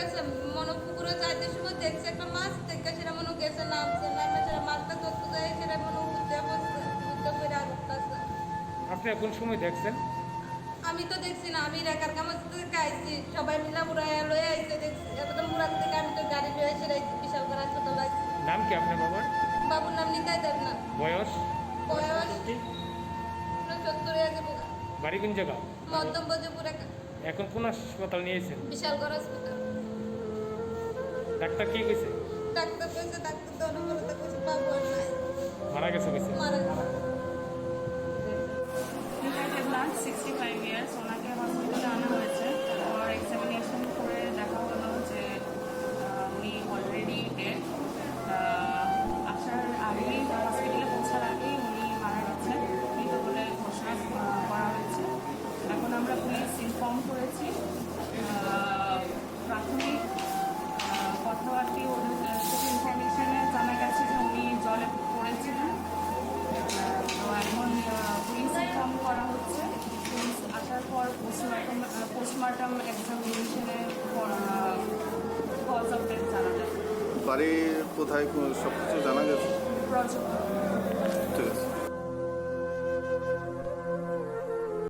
গেছে মনে পুকুরে যাইতে সময় দেখছে একটা মাছ দেখে সেটা মনে গেছে নামছে নামে সেটা মাছটা ধরতে যায় সেটা মনে উঠতে বসছে উঠতে করে আর উঠতেছে। আপনি কোন সময় দেখছেন? আমি তো দেখছি না, আমি রেখার কামাজ থেকে আইছি, সবাই মিলা মুড়ায় লয়ে আইছে দেখছি। এবার মুরাদ থেকে আমি তো গাড়ি লয়ে এসে রাইছি, বিশাল করে হাসপাতাল আইছি। নাম কি আপনার বাবার? বাবুর নাম নিতাই দেব না। বয়স? বয়স 70 হয়ে যাবো। বাড়ি কোন জায়গা? মধ্যম বজপুর এখন কোন হাসপাতাল নিয়েছেন? বিশাল করে হাসপাতাল। ডাক্তার কি কইছে? ডাক্তার কইছে, ডাক্তার তো অনুমতি কইছে বাবু আর নাই, মারা গেছে কইছে। মারা গেছে। 65 ইয়ার্স, ওনাকে হসপিটালে আনা হয়েছে। ওর এক্সামিনেশন করে দেখা হলো যে উনি অলরেডি ডেড। আসার আগেই, হসপিটালে পৌঁছার আগেই উনি মারা গেছেন, মৃত বলে ঘোষণা করা হয়েছে। এখন আমরা পুলিশ ইনফর্ম করেছি। প্রাথমিক কথাবার্তা ওদের থেকে ইনফরমেশনে জানা গেছে যে উনি জলে পড়েছিলেন। তো এখন পুলিশ ইনফর্ম করা হচ্ছে। পুলিশ আসার পর পোস্টমর্টম এক্সামিনেশনে কজ অফ ডেথ জানা যাবে। বাড়ি কোথায় সব কিছু জানা গেছে? প্রজেক্ট। ঠিক আছে।